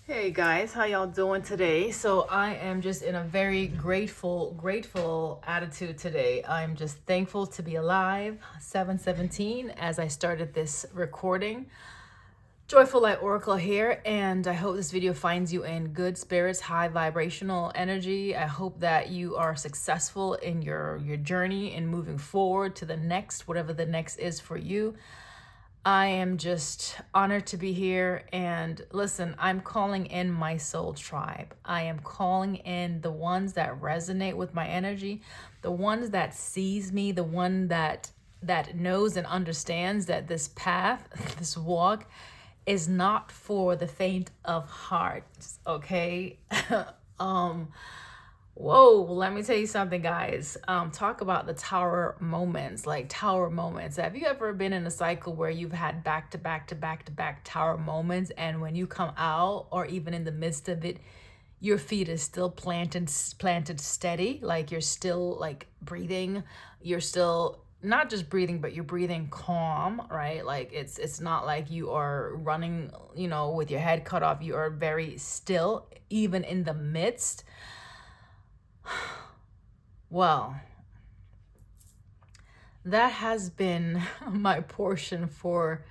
Hey guys, how y'all doing today? So I am just in a very grateful attitude today. I'm just thankful to be alive. 7:17 as I started this recording. Joyful Light Oracle here, and I hope this video finds you in good spirits, high vibrational energy. I hope that you are successful in your journey in moving forward to the next, whatever the next is for you. I am just honored to be here. And listen, I'm calling in my soul tribe. I am calling in the ones that resonate with my energy, the ones that sees me, the one that knows and understands that this path, this walk is not for the faint of heart. Okay. um Whoa, let me tell you something, guys. Talk about the tower moments, like tower moments. Have you ever been in a cycle where you've had back to back to back to back tower moments, and when you come out, or even in the midst of it, your feet is still planted steady, like you're still like breathing, you're still not just breathing, but you're breathing calm, right? Like it's not like you are running, with your head cut off. You are very still, even in the midst. Well, that has been my portion for,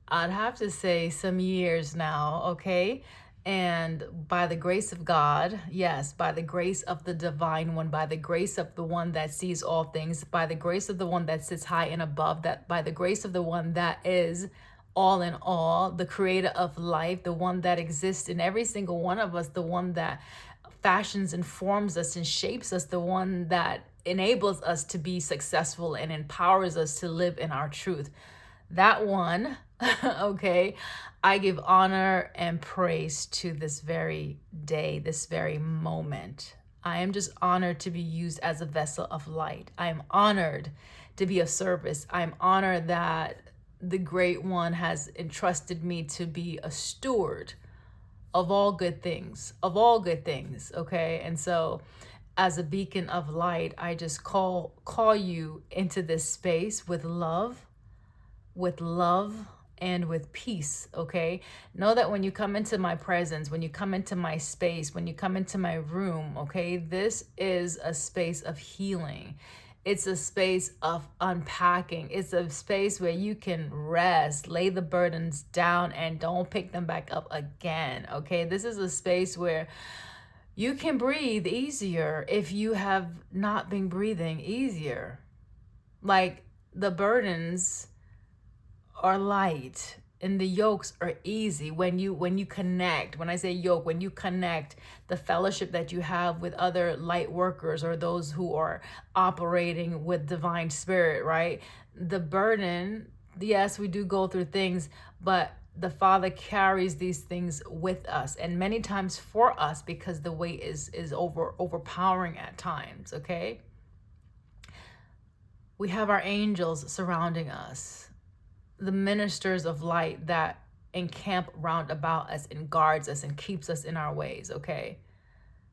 I'd have to say, some years now, okay? And by the grace of God, yes, by the grace of the divine one, by the grace of the one that sees all things, by the grace of the one that sits high and above, that by the grace of the one that is all in all, the creator of life, the one that exists in every single one of us, the one that fashions and forms us and shapes us, the one that enables us to be successful and empowers us to live in our truth. That one, okay, I give honor and praise to this very day, this very moment. I am just honored to be used as a vessel of light. I am honored to be of service. I am honored that the Great One has entrusted me to be a steward of all good things, okay? And so as a beacon of light, I just call you into this space with love and with peace, okay? Know that when you come into my presence, when you come into my space, when you come into my room, okay, this is a space of healing. It's a space of unpacking. It's a space where you can rest, lay the burdens down, and don't pick them back up again, okay? This is a space where you can breathe easier if you have not been breathing easier. Like, the burdens are light and the yokes are easy when you connect. When I say yoke, when you connect, the fellowship that you have with other light workers or those who are operating with divine spirit, right? The burden, yes, we do go through things, but the Father carries these things with us, and many times for us, because the weight is overpowering at times, okay? We have our angels surrounding us, the ministers of light that encamp round about us and guards us and keeps us in our ways, okay?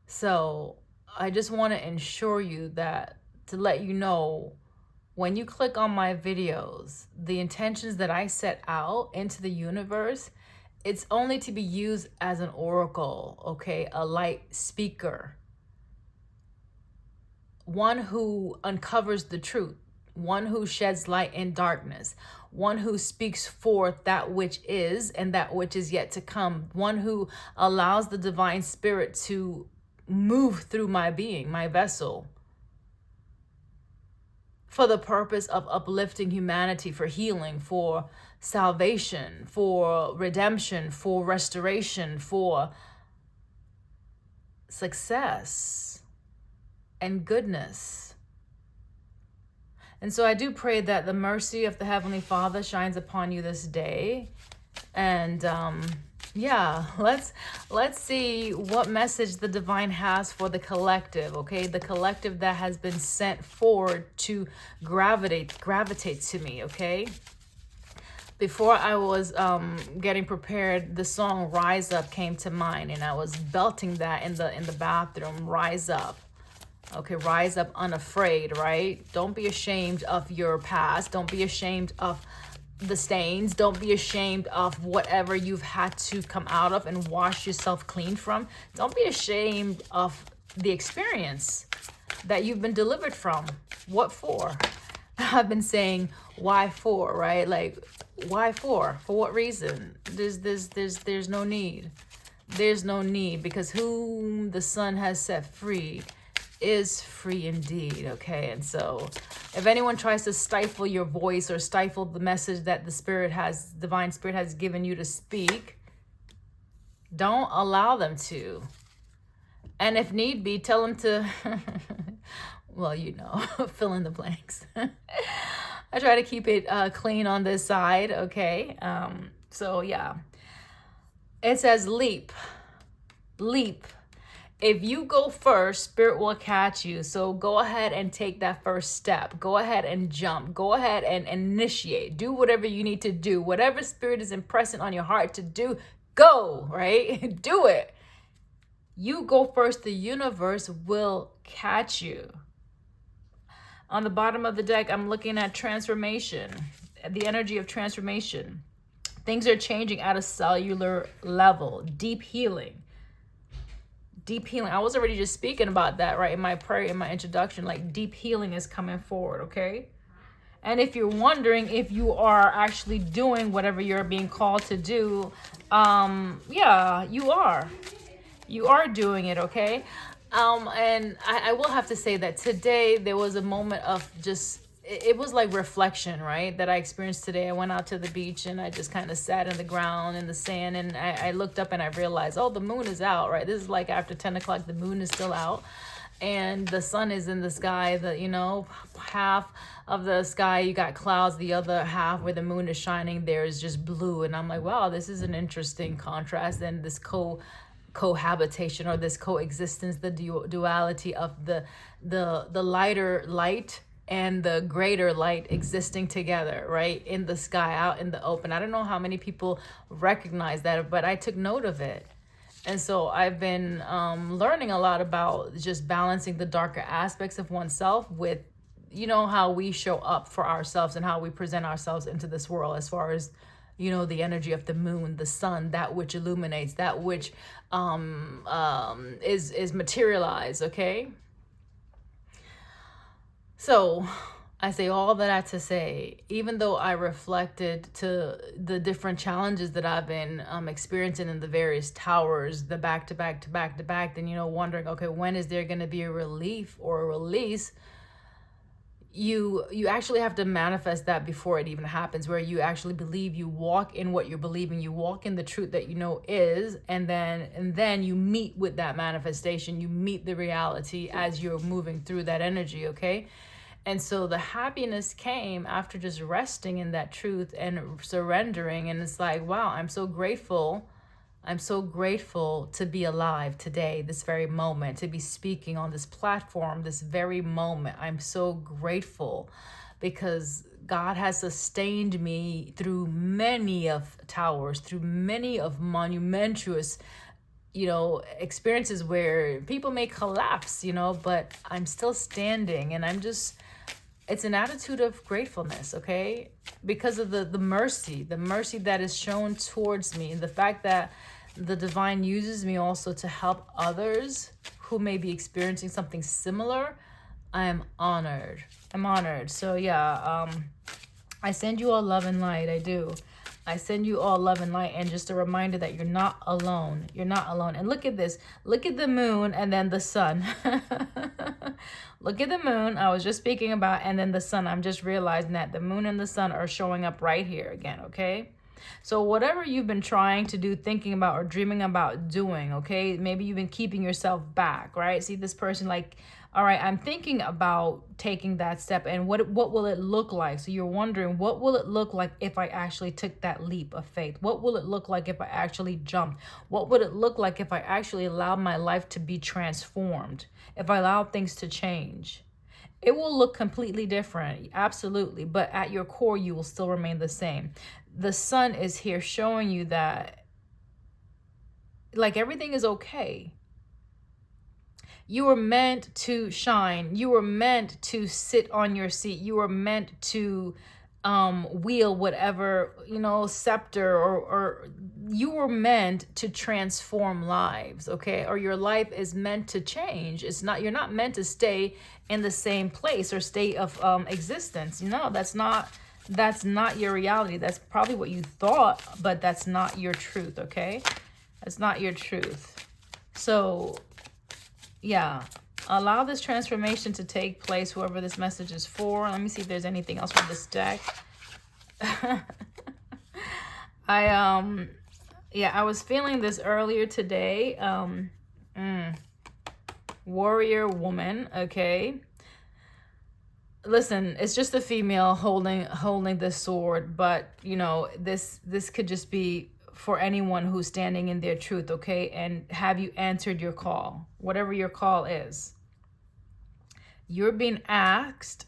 So I just want to ensure you that, to let you know, when you click on my videos, the intentions that I set out into the universe, it's only to be used as an oracle, okay? A light speaker, one who uncovers the truth, one who sheds light in darkness, one who speaks forth that which is and that which is yet to come, one who allows the divine spirit to move through my being, my vessel, for the purpose of uplifting humanity, for healing, for salvation, for redemption, for restoration, for success and goodness. And so I do pray that the mercy of the Heavenly Father shines upon you this day. And yeah, let's see what message the divine has for the collective, okay? The collective that has been sent forward to gravitate to me, okay? Before I was getting prepared, the song Rise Up came to mind, and I was belting that in the bathroom. Rise up. Okay, rise up unafraid, right? Don't be ashamed of your past. Don't be ashamed of the stains. Don't be ashamed of whatever you've had to come out of and wash yourself clean from. Don't be ashamed of the experience that you've been delivered from. What for? I've been saying, why for, right? Like, why for? For what reason? There's no need. There's no need, because whom the Son has set free is free indeed, okay? And so if anyone tries to stifle your voice or stifle the message that the divine spirit has given you to speak, don't allow them to. And if need be, tell them to, well, fill in the blanks. I try to keep it clean on this side, okay? So yeah, it says leap. If you go first, spirit will catch you. So go ahead and take that first step. Go ahead and jump. Go ahead and initiate. Do whatever you need to do. Whatever spirit is impressing on your heart to do, go, right? Do it. You go first. The universe will catch you. On the bottom of the deck, I'm looking at transformation, the energy of transformation. Things are changing at a cellular level. Deep healing. I was already just speaking about that, right? In my prayer, in my introduction, like deep healing is coming forward, okay? And if you're wondering if you are actually doing whatever you're being called to do, yeah, you are. You are doing it, okay? And I will have to say that today there was a moment of just, it was like reflection, right? That I experienced today. I went out to the beach and I just kind of sat in the ground in the sand, and I looked up and I realized, oh, the moon is out, right? This is like after 10 o'clock, the moon is still out and the sun is in the sky. Half of the sky, you got clouds, the other half where the moon is shining, there's just blue. And I'm like, wow, this is an interesting contrast. And this cohabitation, or this coexistence, the duality of the lighter light and the greater light existing together, right? In the sky, out in the open. I don't know how many people recognize that, but I took note of it. And so I've been learning a lot about just balancing the darker aspects of oneself with, how we show up for ourselves and how we present ourselves into this world, as far as, the energy of the moon, the sun, that which illuminates, that which is materialized, okay? So I say all that to say, even though I reflected to the different challenges that I've been experiencing in the various towers, the back to back, then, wondering, okay, when is there going to be a relief or a release? You actually have to manifest that before it even happens, where you actually believe, you walk in what you're believing, you walk in the truth that is, and then you meet with that manifestation, you meet the reality as you're moving through that energy, okay? And so the happiness came after just resting in that truth and surrendering. And it's like, wow, I'm so grateful. I'm so grateful to be alive today, this very moment, to be speaking on this platform, this very moment. I'm so grateful because God has sustained me through many of towers, through many of monumentous, experiences where people may collapse, but I'm still standing, and it's an attitude of gratefulness, okay? Because of the mercy that is shown towards me, and the fact that the divine uses me also to help others who may be experiencing something similar. I am honored. So yeah, I send you all love and light. I do. I send you all love and light, and just a reminder that you're not alone. You're not alone. And look at this. Look at the moon and then the sun. Look at the moon I was just speaking about, and then the sun. I'm just realizing that the moon and the sun are showing up right here again, okay? So whatever you've been trying to do, thinking about, or dreaming about doing, okay? Maybe you've been keeping yourself back, right? See this person like, all right, I'm thinking about taking that step, and what will it look like? So you're wondering, what will it look like if I actually took that leap of faith? What will it look like if I actually jumped? What would it look like if I actually allowed my life to be transformed? If I allowed things to change? It will look completely different, absolutely, but at your core, you will still remain the same. The sun is here showing you that, like, everything is okay. You were meant to shine. You were meant to sit on your seat. You were meant to wield whatever, scepter, or you were meant to transform lives, okay? Or your life is meant to change. You're not meant to stay in the same place or state of existence. No, that's not your reality. That's probably what you thought, but that's not your truth, okay? That's not your truth. So yeah, allow this transformation to take place, whoever this message is for. Let me see if there's anything else from this deck. I was feeling this earlier today. Warrior woman, okay? Listen, it's just a female holding this sword, but this could just be for anyone who's standing in their truth, okay? And have you answered your call? Whatever your call is. You're being asked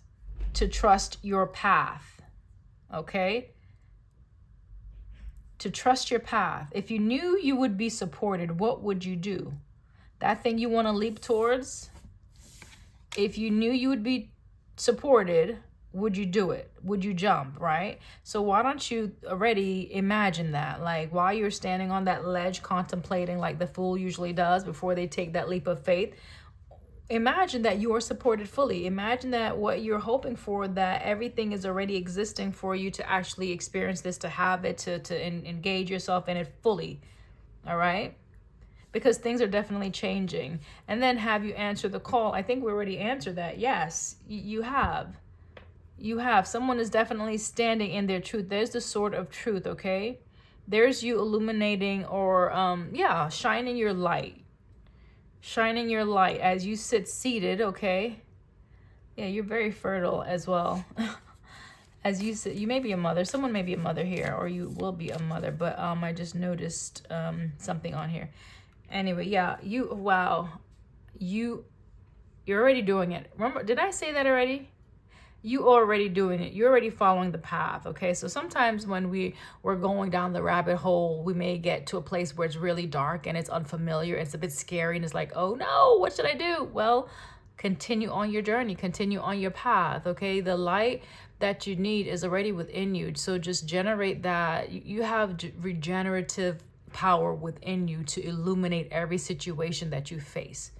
to trust your path, okay? To trust your path. If you knew you would be supported, what would you do? That thing you want to leap towards, if you knew you would be supported, would you do it? Would you jump, right? So why don't you already imagine that? Like while you're standing on that ledge contemplating like the fool usually does before they take that leap of faith, imagine that you are supported fully. Imagine that what you're hoping for, that everything is already existing for you to actually experience this, to have it, to engage yourself in it fully, all right? Because things are definitely changing. And then have you answered the call? I think we already answered that. Yes, you have. You have. Someone is definitely standing in their truth. There's the sword of truth, okay? There's you illuminating or, shining your light. Shining your light as you sit seated, okay? Yeah, you're very fertile as well. As you sit, you may be a mother. Someone may be a mother here, or you will be a mother. But I just noticed something on here. Anyway, yeah, you're already doing it. Remember, did I say that already? You already doing it. You're already following the path, okay? So sometimes when we're going down the rabbit hole, we may get to a place where it's really dark and it's unfamiliar. It's a bit scary and it's like, oh no, what should I do? Well, continue on your journey. Continue on your path, okay? The light that you need is already within you. So just generate that. You have regenerative power within you to illuminate every situation that you face.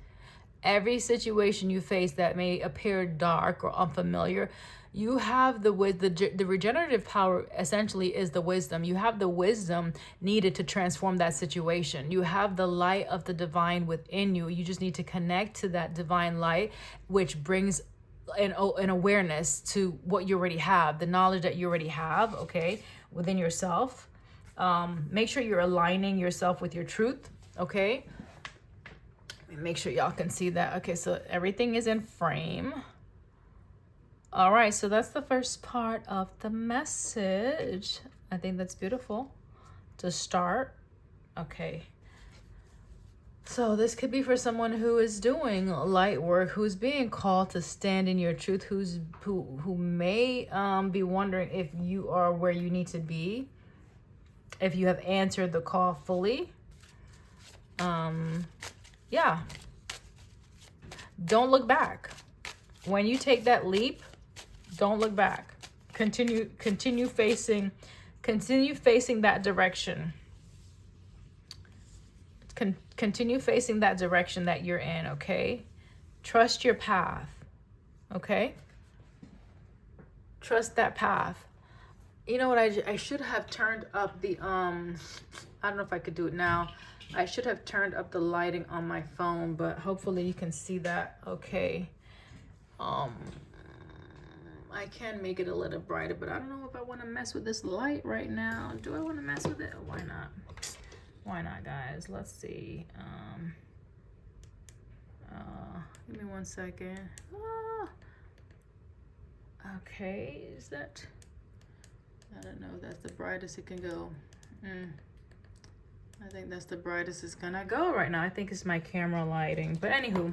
Every situation you face that may appear dark or unfamiliar, you have the regenerative power essentially is the wisdom. You have the wisdom needed to transform that situation. You have the light of the divine within you. You just need to connect to that divine light, which brings an awareness to what you already have, the knowledge that you already have, okay, within yourself. Make sure you're aligning yourself with your truth, okay? Make sure y'all can see that. Okay, so everything is in frame. All right, so that's the first part of the message. I think that's beautiful to start. Okay. So this could be for someone who is doing light work, who's being called to stand in your truth, who may be wondering if you are where you need to be, if you have answered the call fully. Yeah. Don't look back. When you take that leap, don't look back. Continue facing that direction. Continue facing that direction that you're in, okay? Trust your path, okay? Trust that path. You know what, I should have turned up the, I don't know if I could do it now. I should have turned up the lighting on my phone, but hopefully you can see that okay. I can make it a little brighter, but I don't know if I want to mess with this light right now. Do I want to mess with it? Why not? Why not, guys? Let's see. Give me 1 second. Okay, is that? I don't know. That's the brightest it can go. I think that's the brightest it's gonna go right now. I think it's my camera lighting. But anywho,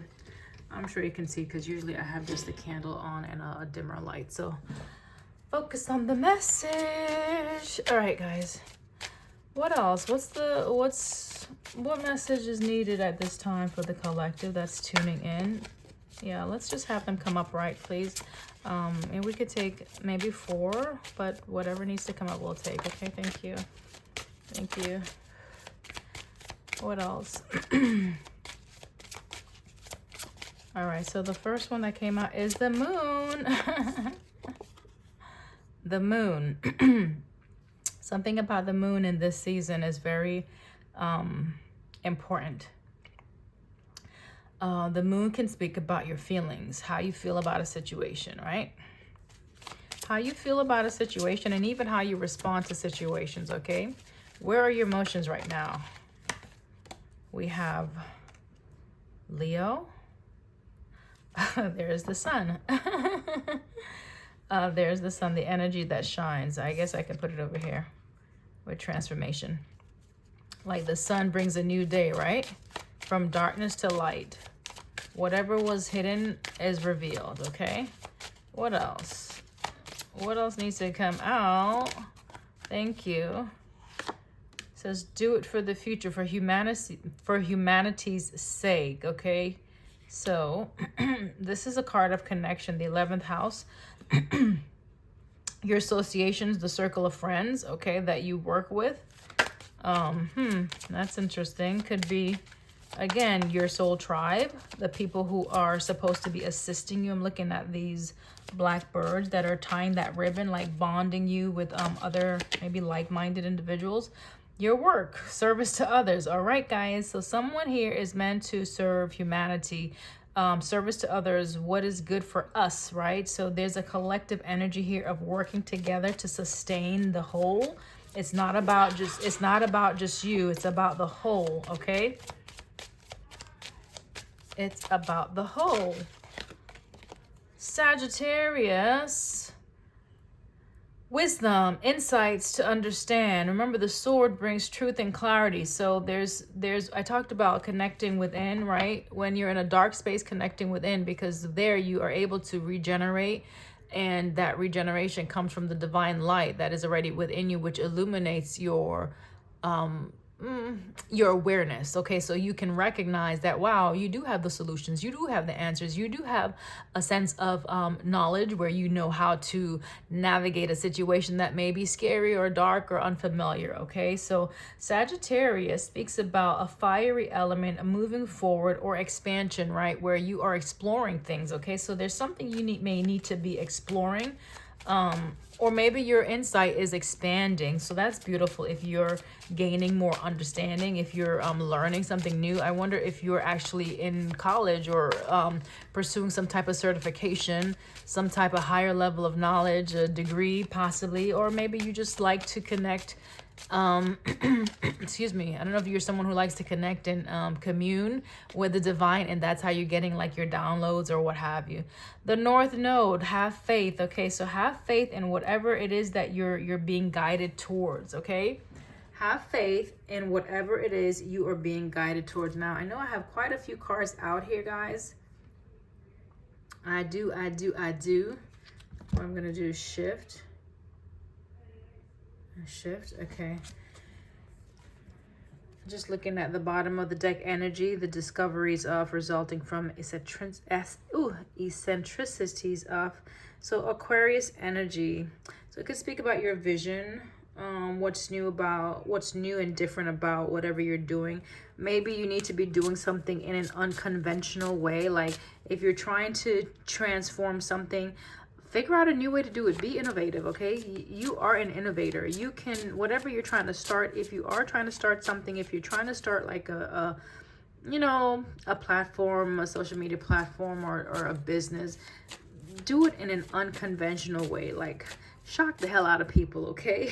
I'm sure you can see because usually I have just the candle on and a dimmer light. So focus on the message. All right, guys. What else? What message is needed at this time for the collective that's tuning in? Yeah, let's just have them come up right, please. And we could take maybe 4, but whatever needs to come up, we'll take. Okay, thank you. Thank you. What else? All right, so the first one that came out is the moon. The moon. Something about the moon in this season is very important. The moon can speak about your feelings, how you feel about a situation, right? How you feel about a situation, and even how you respond to situations, okay? Where are your emotions right now? We have Leo. There's the sun. There's the sun, the energy that shines. I guess I can put it over here with transformation. Like the sun brings a new day, right? From darkness to light. Whatever was hidden is revealed, okay? What else? What else needs to come out? Thank you. It says, do it for the future, for humanity's sake, okay? So this is a card of connection, the 11th house. Your associations, the circle of friends, okay, that you work with. That's interesting. Could be, again, your soul tribe, the people who are supposed to be assisting you. I'm looking at these black birds that are tying that ribbon, like bonding you with other maybe like-minded individuals. Your work, service to others. All right, guys. So someone here is meant to serve humanity, service to others, what is good for us, right? So there's a collective energy here of working together to sustain the whole. It's not about just you. It's about the whole, okay? It's about the whole. Sagittarius. Wisdom, insights to understand. Remember, the sword brings truth and clarity. So there's I talked about connecting within, right? When you're in a dark space, connecting within, because there you are able to regenerate, and that regeneration comes from the divine light that is already within you, which illuminates your awareness. Okay, so you can recognize that, wow, you do have the solutions, you do have the answers, you do have a sense of knowledge where you know how to navigate a situation that may be scary or dark or unfamiliar. Okay, so Sagittarius speaks about a fiery element, a moving forward or expansion, right, where you are exploring things. Okay, so there's something you may need to be exploring, or maybe your insight is expanding. So that's beautiful. If you're gaining more understanding, if you're learning something new. I wonder if you're actually in college or pursuing some type of certification, some type of higher level of knowledge, a degree possibly, or maybe you just like to connect. Excuse me. I don't know if you're someone who likes to connect and commune with the divine, and that's how you're getting like your downloads or what have you. The North Node, have faith. Okay, so have faith in whatever it is that you're being guided towards. Okay, have faith in whatever it is you are being guided towards. Now, I know I have quite a few cards out here, guys. I do. What I'm gonna do is shift. Okay. Just looking at the bottom of the deck energy, the discoveries of resulting from eccentricities of. So Aquarius energy. So it could speak about your vision, what's new and different about whatever you're doing. Maybe you need to be doing something in an unconventional way. Like if you're trying to transform something, figure out a new way to do it. Be innovative, okay? You are an innovator. You can, whatever you're trying to start, if you are trying to start something, if you're trying to start like a platform, a social media platform, or a business, do it in an unconventional way. Like shock the hell out of people, okay?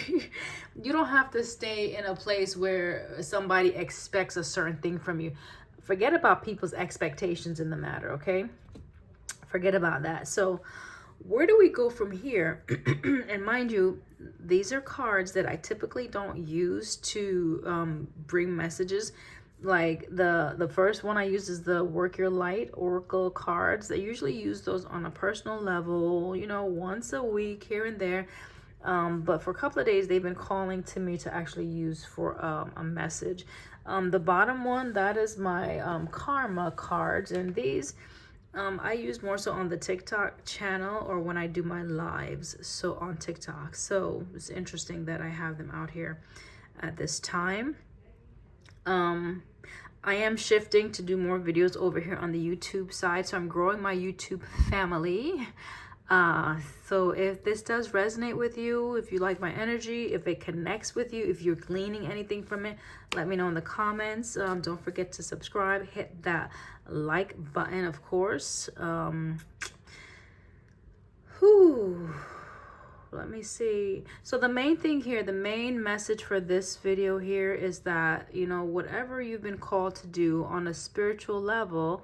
You don't have to stay in a place where somebody expects a certain thing from you. Forget about people's expectations in the matter, okay? Forget about that. So where do we go from here? And mind you, these are cards that I typically don't use to bring messages. Like the first one I use is the Work Your Light Oracle cards. I usually use those on a personal level, once a week here and there. But for a couple of days, they've been calling to me to actually use for a message. The bottom one, that is my karma cards. And these I use more so on the TikTok channel or when I do my lives, so on TikTok. So it's interesting that I have them out here at this time. I am shifting to do more videos over here on the YouTube side, so I'm growing my YouTube family. So if this does resonate with you, if you like my energy, if it connects with you, if you're gleaning anything from it, let me know in the comments. Don't forget to subscribe, hit that like button, of course. Let me see. So the main thing here, the main message for this video here is that, you know, whatever you've been called to do on a spiritual level,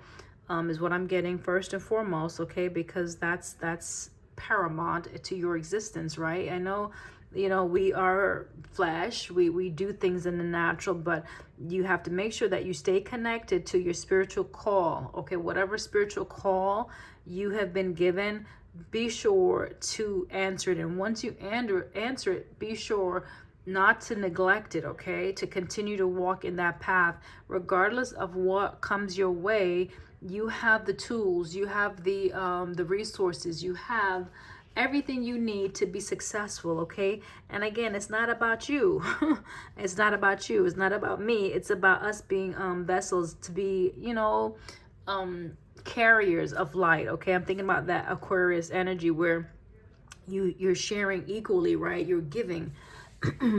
is what I'm getting first and foremost, okay? Because that's paramount to your existence, right? I know, you know, we are flesh, we do things in the natural, but you have to make sure that you stay connected to your spiritual call, okay? Whatever spiritual call you have been given, be sure to answer it. And once you answer it, be sure not to neglect it, okay? To continue to walk in that path, regardless of what comes your way. You have the tools, you have the resources, you have everything you need to be successful, okay? And again, it's not about you. It's not about you. It's not about me. It's about us being vessels to be, you know, carriers of light, okay? I'm thinking about that Aquarius energy where you're sharing equally, right? You're giving.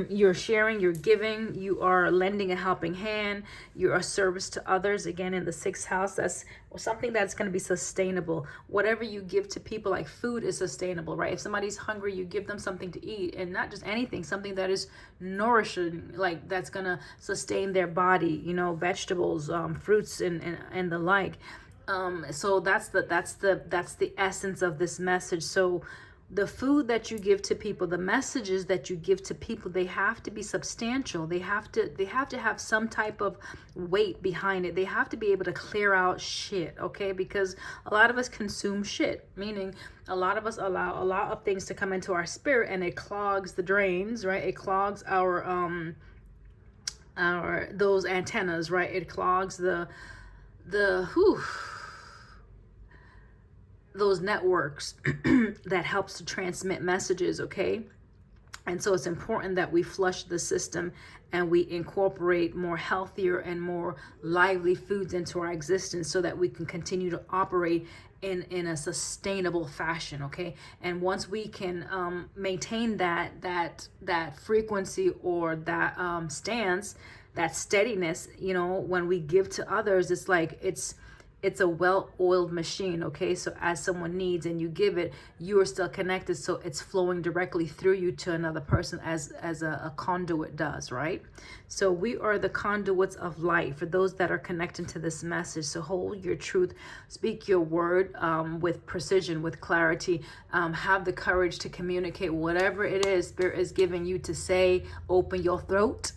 You're sharing, you're giving, you are lending a helping hand, you're a service to others. Again, in the 6th house, that's something that's going to be sustainable. Whatever you give to people, like food is sustainable, right? If somebody's hungry, you give them something to eat, and not just anything, something that is nourishing, like that's going to sustain their body, you know, vegetables, fruits, and the like. So that's the essence of this message. So the food that you give to people, the messages that you give to people, they have to be substantial. They have to have some type of weight behind it. They have to be able to clear out shit, okay? Because a lot of us consume shit, meaning a lot of us allow a lot of things to come into our spirit, and it clogs the drains, right? It clogs our those antennas, right? It clogs those networks that helps to transmit messages, okay? And so it's important that we flush the system and we incorporate more healthier and more lively foods into our existence so that we can continue to operate in a sustainable fashion, okay? And once we can maintain that frequency or that stance, that steadiness, you know, when we give to others, it's like it's a well-oiled machine, okay? So as someone needs and you give it, you are still connected, so it's flowing directly through you to another person as a conduit does, right? So we are the conduits of light for those that are connected to this message. So hold your truth, speak your word with precision, with clarity, have the courage to communicate whatever it is Spirit is giving you to say. Open your throat.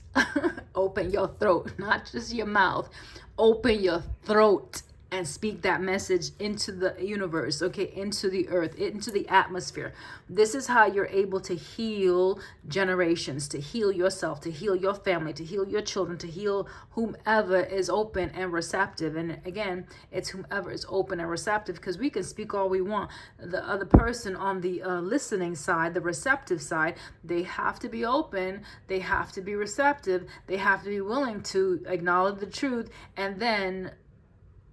Open your throat, not just your mouth. Open your throat and speak that message into the universe, okay, into the earth, into the atmosphere. This is how you're able to heal generations, to heal yourself, to heal your family, to heal your children, to heal whomever is open and receptive. And again, it's whomever is open and receptive, because we can speak all we want. The other person on the listening side, the receptive side, they have to be open, they have to be receptive, they have to be willing to acknowledge the truth and then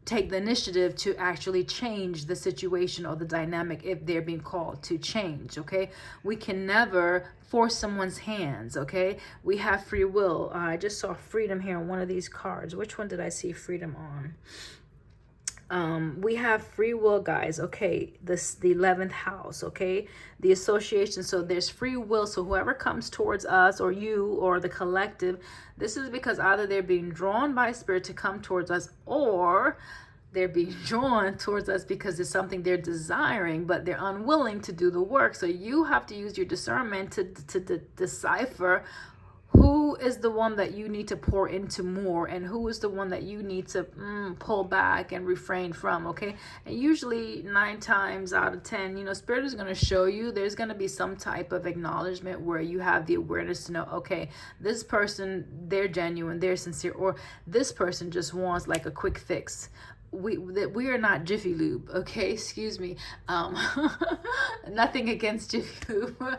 take the initiative to actually change the situation or the dynamic if they're being called to change, okay? We can never force someone's hands, okay? We have free will. I just saw freedom here on one of these cards. Which one did I see freedom on? We have free will, guys, okay? The 11th house, okay? The association. So there's free will. So whoever comes towards us or you or the collective, this is because either they're being drawn by spirit to come towards us, or they're being drawn towards us because it's something they're desiring, but they're unwilling to do the work. So you have to use your discernment to decipher who who is the one that you need to pour into more, and who is the one that you need to pull back and refrain from, okay? And usually 9 times out of 10, you know, Spirit is going to show you there's going to be some type of acknowledgement where you have the awareness to know, okay, this person, they're genuine, they're sincere, or this person just wants like a quick fix. We are not Jiffy Lube, okay? Excuse me. Nothing against Jiffy Lube.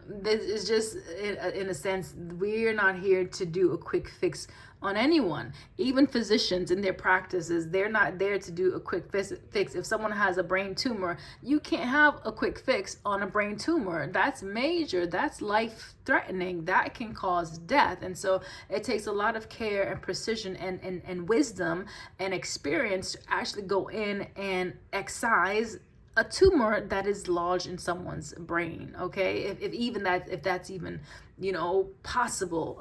This is just, in a sense, we're not here to do a quick fix on anyone. Even physicians in their practices, they're not there to do a quick fix. If someone has a brain tumor, you can't have a quick fix on a brain tumor. That's major. That's life-threatening. That can cause death. And so it takes a lot of care and precision and wisdom and experience to actually go in and excise a tumor that is lodged in someone's brain, okay? If that's even, you know, possible.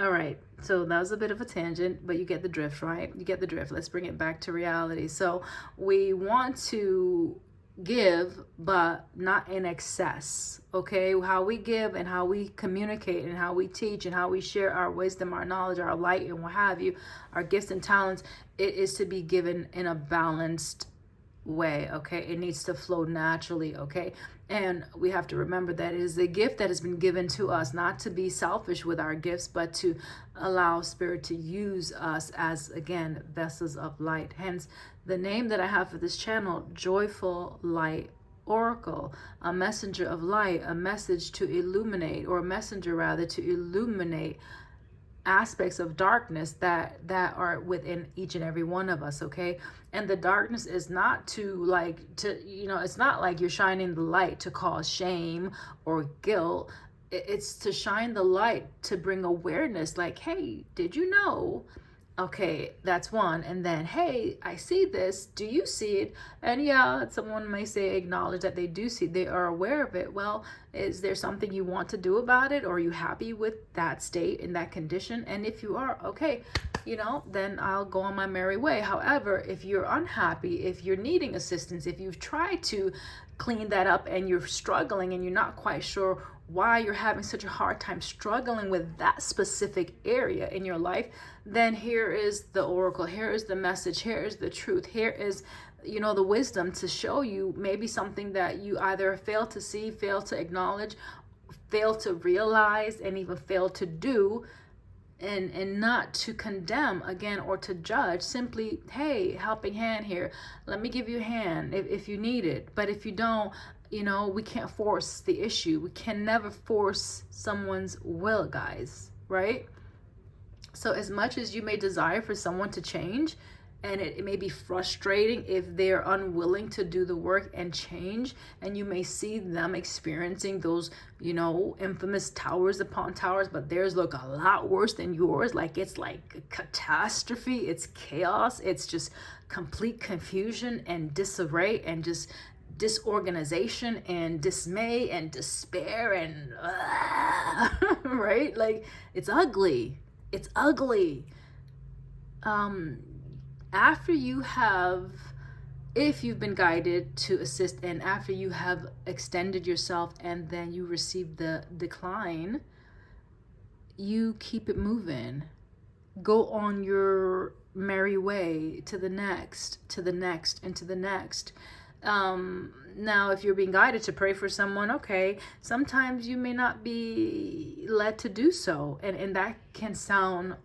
All right, so that was a bit of a tangent, but you get the drift, right? You get the drift. Let's bring it back to reality. So we want to give, but not in excess, okay? How we give and how we communicate and how we teach and how we share our wisdom, our knowledge, our light, and what have you, our gifts and talents, it is to be given in a balanced way, okay? It needs to flow naturally, okay? And we have to remember that it is a gift that has been given to us, not to be selfish with our gifts, but to allow Spirit to use us as, again, vessels of light. Hence, the name that I have for this channel, Joyful Light Oracle, a messenger of light, a message to illuminate, or a messenger rather, to illuminate aspects of darkness that are within each and every one of us, okay? And the darkness is not it's not like you're shining the light to cause shame or guilt. It's to shine the light to bring awareness, like, hey, did you know? Okay, that's one. And then, hey, I see this. Do you see it? And yeah, someone may say acknowledge that they do see, they are aware of it. Well, is there something you want to do about it? Or are you happy with that state and that condition? And if you are, okay, you know, then I'll go on my merry way. However, if you're unhappy, if you're needing assistance, if you've tried to clean that up and you're struggling and you're not quite sure why you're having such a hard time struggling with that specific area in your life, then here is the oracle, here is the message, here is the truth, here is, you know, the wisdom to show you maybe something that you either fail to see, fail to acknowledge, fail to realize, and even fail to do, and not to condemn again or to judge. Simply, hey, helping hand here, let me give you a hand if you need it. But if you don't, you know, we can't force the issue. We can never force someone's will, guys, right? So as much as you may desire for someone to change, and it may be frustrating if they're unwilling to do the work and change, and you may see them experiencing those, you know, infamous towers upon towers, but theirs look a lot worse than yours. Like, it's like a catastrophe, it's chaos, it's just complete confusion and disarray and just disorganization and dismay and despair and right? Like, it's ugly. It's ugly. After you have, if you've been guided to assist, and after you have extended yourself and then you receive the decline, you keep it moving. Go on your merry way to the next, to the next, and to the next. Now, if you're being guided to pray for someone, okay, sometimes you may not be led to do so, and that can sound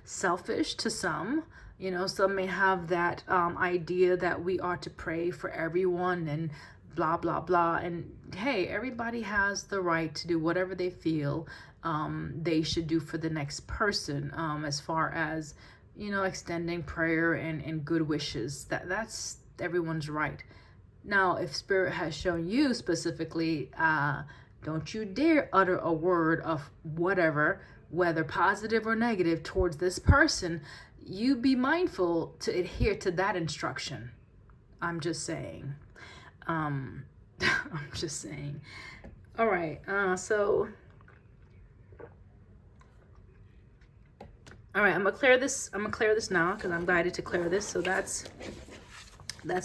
selfish to some. You know, some may have that idea that we are to pray for everyone and blah blah blah, and hey, everybody has the right to do whatever they feel they should do for the next person, as far as, you know, extending prayer and good wishes. That's everyone's right. Now, if Spirit has shown you specifically, don't you dare utter a word of whatever, whether positive or negative, towards this person. You be mindful to adhere to that instruction. I'm just saying. I'm just saying. All right. All right, I'm gonna clear this. I'm gonna clear this now because I'm guided to clear this. So that's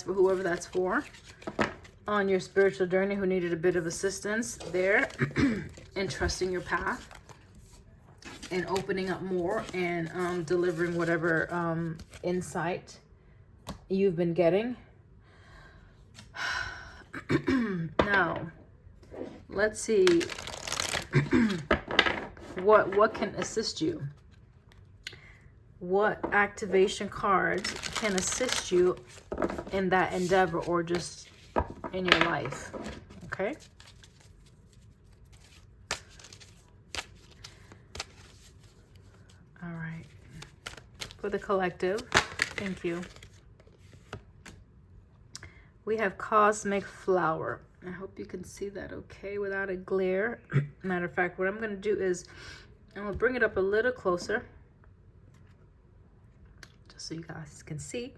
for whoever that's for. on your spiritual journey who needed a bit of assistance there in trusting your path and opening up more and delivering whatever insight you've been getting. Now, let's see what can assist you. What activation cards can assist you in that endeavor or just in your life? Okay. All right. For the collective, thank you. We have Cosmic Flower. I hope you can see that okay without a glare. Matter of fact, what I'm going to do is I'm going to bring it up a little closer just so you guys can see.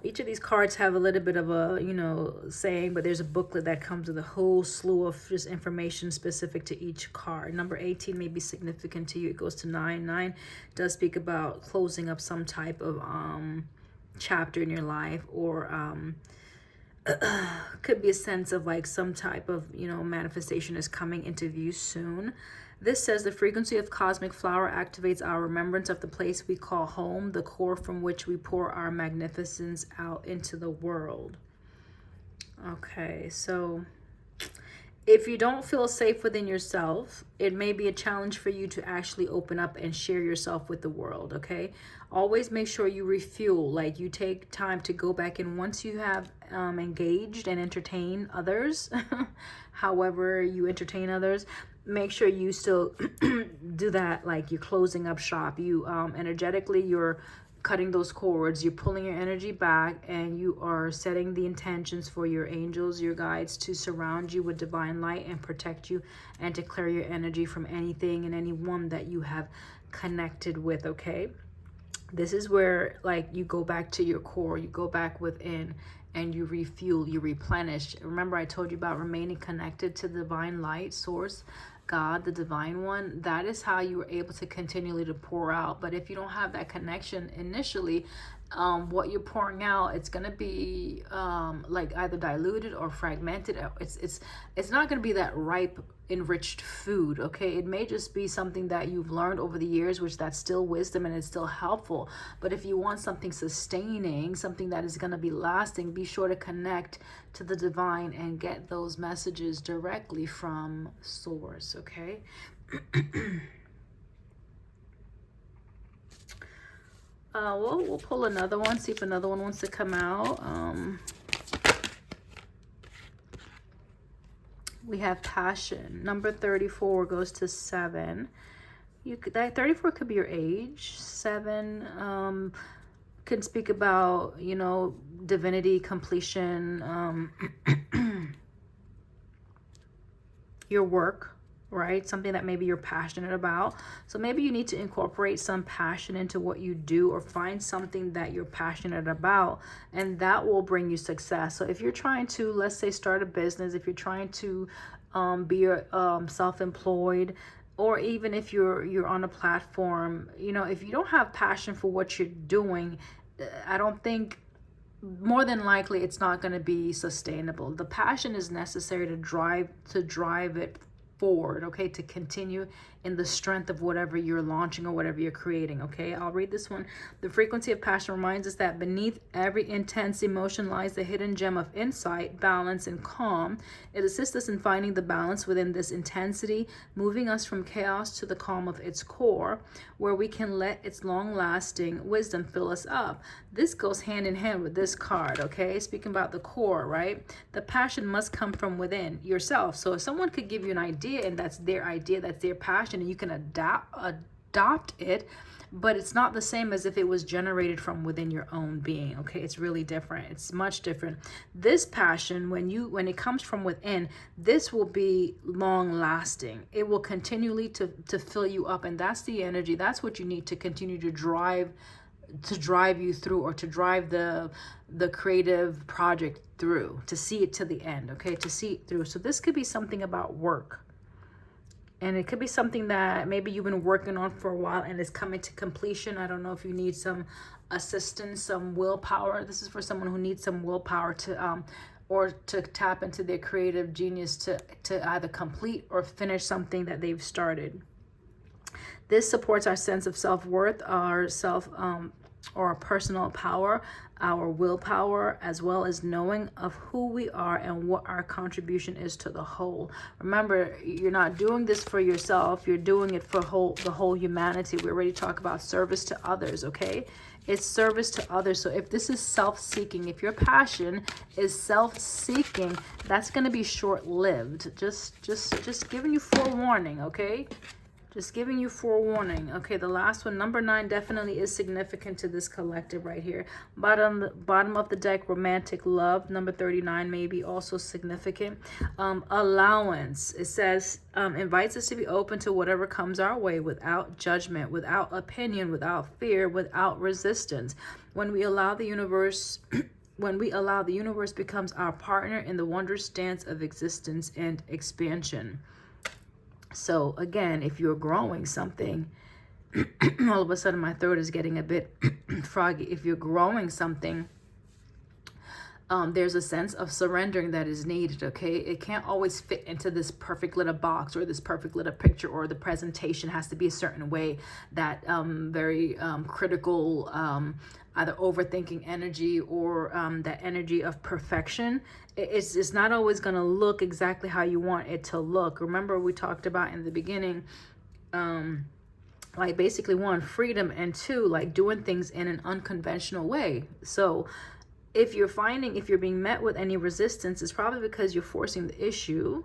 Each of these cards have a little bit of a, you know, saying, but there's a booklet that comes with a whole slew of just information specific to each card. Number 18 may be significant to you. It goes to 9. 9 does speak about closing up some type of chapter in your life, or could be a sense of like some type of, you know, manifestation is coming into view soon. This says the frequency of Cosmic Flower activates our remembrance of the place we call home, the core from which we pour our magnificence out into the world. Okay, so if you don't feel safe within yourself, it may be a challenge for you to actually open up and share yourself with the world, okay? Always make sure you refuel, like you take time to go back in once you have engaged and entertain others, however you entertain others. Make sure you still do that, like you're closing up shop. You energetically, you're cutting those cords, you're pulling your energy back, and you are setting the intentions for your angels, your guides, to surround you with divine light and protect you and to clear your energy from anything and anyone that you have connected with, okay? This is where like you go back to your core, you go back within and you refuel, you replenish. Remember I told you about remaining connected to the divine light source, God, the divine one. That is how you are able to continually to pour out. But if you don't have that connection initially, what you're pouring out, it's going to be like either diluted or fragmented. It's not going to be that ripe, enriched food, okay? It may just be something that you've learned over the years, which that's still wisdom and it's still helpful. But if you want something sustaining, something that is going to be lasting, be sure to connect to the divine and get those messages directly from source, okay? We'll pull another one, see if another one wants to come out. We have Passion. Number 34 goes to 7. That 34 could be your age. 7 can speak about, you know, divinity, completion, your work, right? Something that maybe you're passionate about. So maybe you need to incorporate some passion into what you do, or find something that you're passionate about, and that will bring you success. So if you're trying to, let's say, start a business, if you're trying to be self-employed, or even if you're on a platform, you know, if you don't have passion for what you're doing, I don't think, more than likely, it's not going to be sustainable. The passion is necessary to drive it forward, okay, to continue in the strength of whatever you're launching or whatever you're creating, okay? I'll read this one. The frequency of passion reminds us that beneath every intense emotion lies the hidden gem of insight, balance, and calm. It assists us in finding the balance within this intensity, moving us from chaos to the calm of its core, where we can let its long-lasting wisdom fill us up. This goes hand in hand with this card, okay? Speaking about the core, right? The passion must come from within yourself. So if someone could give you an idea and that's their idea, that's their passion, and you can adopt it, but it's not the same as if it was generated from within your own being, okay? It's really different. It's much different. This passion, when it comes from within, this will be long lasting. It will continually to fill you up, and that's the energy. That's what you need to continue to drive you through, or to drive the creative project through, to see it to the end, okay? To see it through. So this could be something about work. And it could be something that maybe you've been working on for a while and is coming to completion. I don't know if you need some assistance, some willpower. This is for someone who needs some willpower to or to tap into their creative genius to either complete or finish something that they've started. This supports our sense of self-worth, our or personal power, our willpower, as well as knowing of who we are and what our contribution is to the whole. Remember, you're not doing this for yourself. You're doing it for the whole humanity. We already talked about service to others, okay? It's service to others. So if this is self-seeking, if your passion is self-seeking, that's going to be short-lived. Just giving you forewarning, okay? Just giving you forewarning. Okay, the last one, number 9, definitely is significant to this collective right here. Bottom of the deck, romantic love. Number 39 may be also significant. Allowance. It says, invites us to be open to whatever comes our way without judgment, without opinion, without fear, without resistance. When we allow the universe... When we allow the universe becomes our partner in the wondrous dance of existence and expansion. So again, if you're growing something, all of a sudden my throat is getting a bit froggy. If you're growing something, there's a sense of surrendering that is needed, okay? It can't always fit into this perfect little box or this perfect little picture, or the presentation has to be a certain way. That very critical, either overthinking energy or that energy of perfection. It's not always going to look exactly how you want it to look. Remember, we talked about in the beginning, like basically 1, freedom, and 2, like doing things in an unconventional way. So if you're being met with any resistance, it's probably because you're forcing the issue,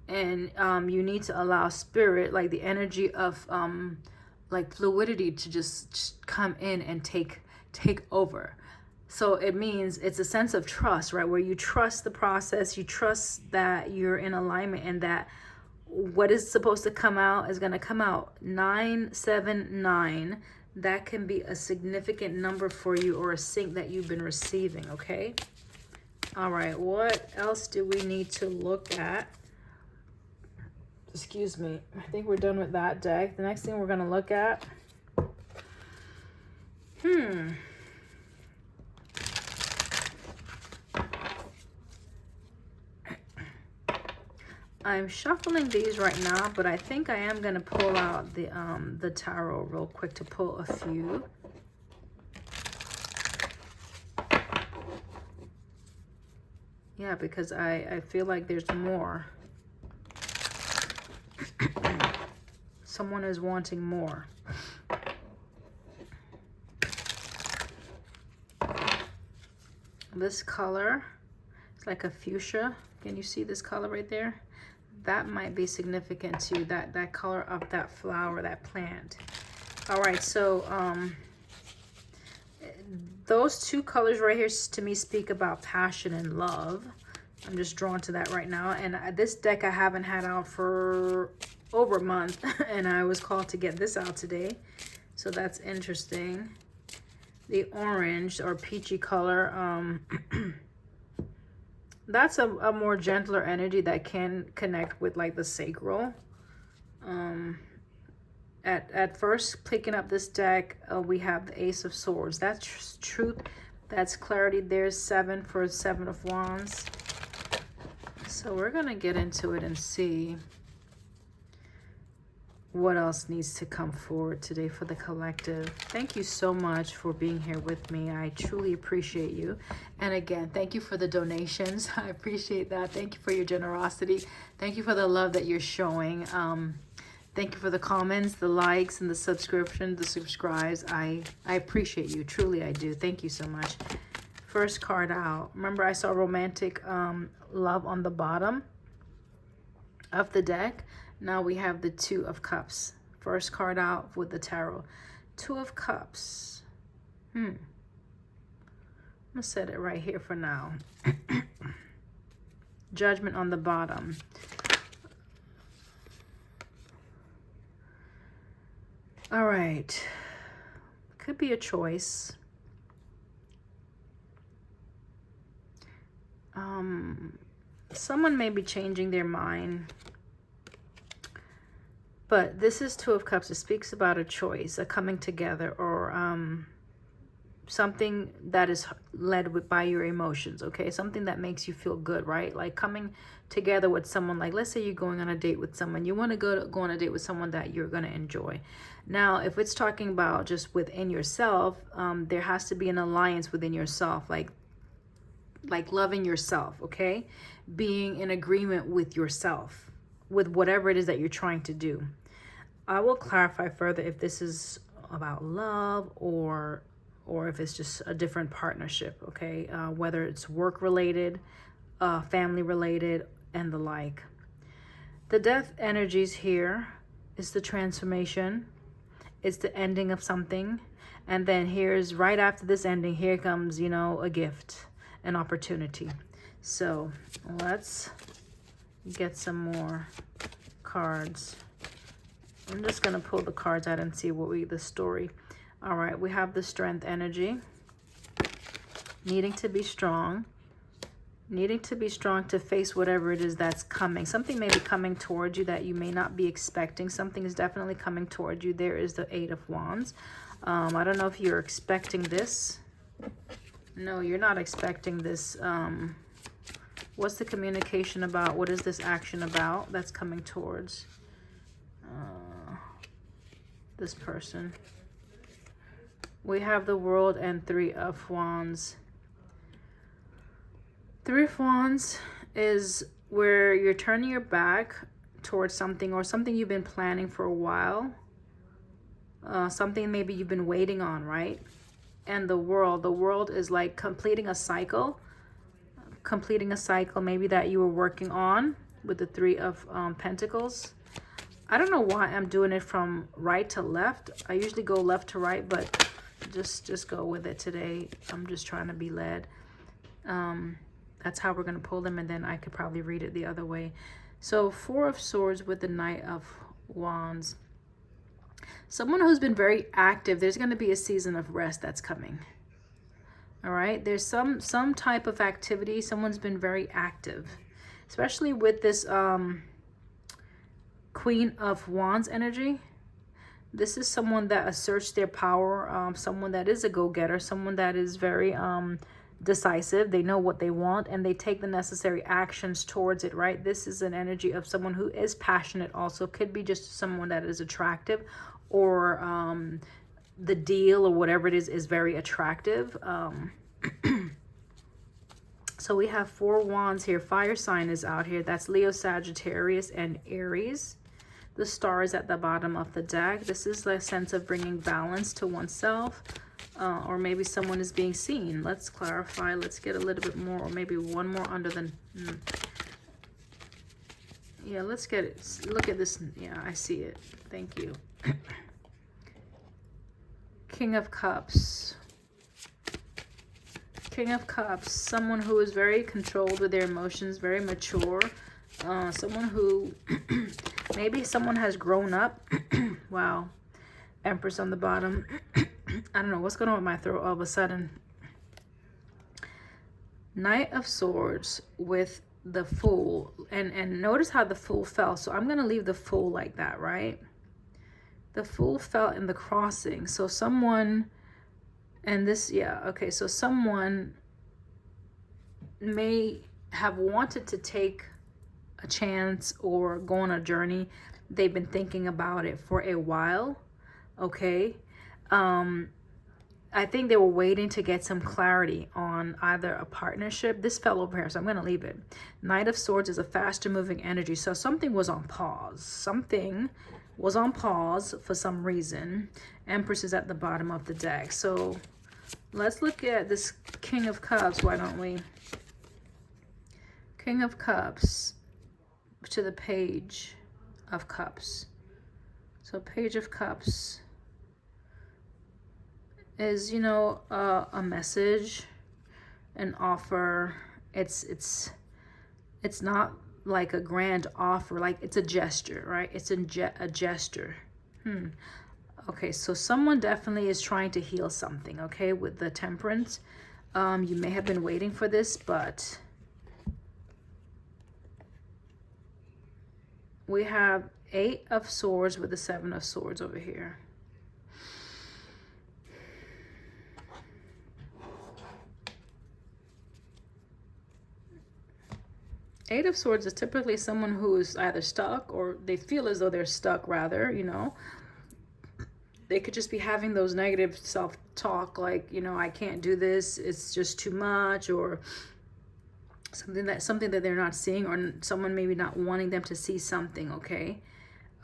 and you need to allow spirit, like the energy of like fluidity, to just come in and take over. So it means it's a sense of trust, right? Where you trust the process, you trust that you're in alignment, and that what is supposed to come out is going to come out. 979. That can be a significant number for you, or a sync that you've been receiving, okay? All right, what else do we need to look at? Excuse me. I think we're done with that deck. The next thing we're going to look at. I'm shuffling these right now, but I think I am going to pull out the tarot real quick to pull a few. Yeah, because I feel like there's more. Someone is wanting more. This color, it's like a fuchsia. Can you see this color right there? That might be significant to that color of that flower, that plant. All right, so those 2 colors right here to me speak about passion and love. I'm just drawn to that right now. And this deck I haven't had out for over a month, and I was called to get this out today. So that's interesting. The orange or peachy color, that's a more gentler energy that can connect with like the sacral. At first picking up this deck, we have the Ace of Swords. That's truth, that's clarity. There's 7 for 7 of Wands. So we're gonna get into it and see what else needs to come forward today for the collective. Thank you so much for being here with me. I truly appreciate you. And again, thank you for the donations. I appreciate that. Thank you for your generosity. Thank you for the love that you're showing. Thank you for the comments, the likes, and the subscription, the subscribes. I appreciate you. Truly, I do. Thank you so much. First card out. Remember, I saw romantic love on the bottom of the deck. Now we have the 2 of Cups. First card out with the tarot. 2 of Cups. I'm gonna set it right here for now. Judgment on the bottom. All right. Could be a choice. Someone may be changing their mind. But this is 2 of Cups. It speaks about a choice, a coming together, or something that is led by your emotions, okay? Something that makes you feel good, right? Like coming together with someone, like let's say you're going on a date with someone. You want to go on a date with someone that you're going to enjoy. Now, if it's talking about just within yourself, there has to be an alliance within yourself, like loving yourself, okay? Being in agreement with yourself, with whatever it is that you're trying to do. I will clarify further if this is about love or if it's just a different partnership, okay? Whether it's work related, family related, and the like. The death energies here is the transformation. It's the ending of something. And then here's right after this ending, here comes, you know, a gift, an opportunity. So let's get some more cards. I'm just going to pull the cards out and see the story. All right, we have the strength energy. Needing to be strong. Needing to be strong to face whatever it is that's coming. Something may be coming towards you that you may not be expecting. Something is definitely coming towards you. There is the Eight of Wands. I don't know if you're expecting this. No, you're not expecting this. What's the communication about? What is this action about that's coming towards this person? We have the World and Three of Wands. Three of Wands is where you're turning your back towards something or something you've been planning for a while. Something maybe you've been waiting on, right? And the world is like completing a cycle maybe that you were working on with the Three of Pentacles. I don't know why I'm doing it from right to left. I usually go left to right, but just go with it today. I'm just trying to be led. That's how we're going to pull them, and then I could probably read it the other way. So Four of Swords with the Knight of Wands. Someone who's been very active, there's going to be a season of rest that's coming. All right, there's some type of activity. Someone's been very active, especially with this Queen of Wands energy. This is someone that asserts their power, someone that is a go-getter, someone that is very decisive. They know what they want and they take the necessary actions towards it, right? This is an energy of someone who is passionate also. Could be just someone that is attractive, or the deal or whatever it is very attractive. So we have Four Wands here. Fire sign is out here. That's Leo, Sagittarius, and Aries. The star is at the bottom of the deck. This is the sense of bringing balance to oneself, or maybe someone is being seen. Let's clarify. Let's get a little bit more, or maybe one more under the... Yeah, let's get it. Look at this. Yeah, I see it. Thank you. King of Cups. King of Cups. Someone who is very controlled with their emotions, very mature. Someone who... maybe someone has grown up. Wow. Empress on the bottom. I don't know what's going on with my throat all of a sudden. Knight of Swords with the Fool. And notice how the Fool fell. So I'm going to leave the Fool like that, right? The Fool fell in the crossing. So someone... and this, yeah, okay. So someone may have wanted to take a chance or go on a journey. They've been thinking about it for a while, okay? I think they were waiting to get some clarity on either a partnership. This fell over here, so I'm going to leave it. Knight of Swords is a faster moving energy, so something was on pause. Something was on pause for some reason. Empress is at the bottom of the deck. So let's look at this King of Cups, why don't we? King of Cups to the Page of Cups. So Page of Cups is, you know, a message, an offer. It's not like a grand offer, like it's a gesture, right? It's a gesture. Okay, so someone definitely is trying to heal something, okay, with the Temperance. You may have been waiting for this, but we have Eight of Swords with the Seven of Swords over here. Eight of Swords is typically someone who is either stuck, or they feel as though they're stuck, rather, you know. They could just be having those negative self-talk, like, you know, I can't do this, it's just too much, or something that they're not seeing, or someone maybe not wanting them to see something, okay?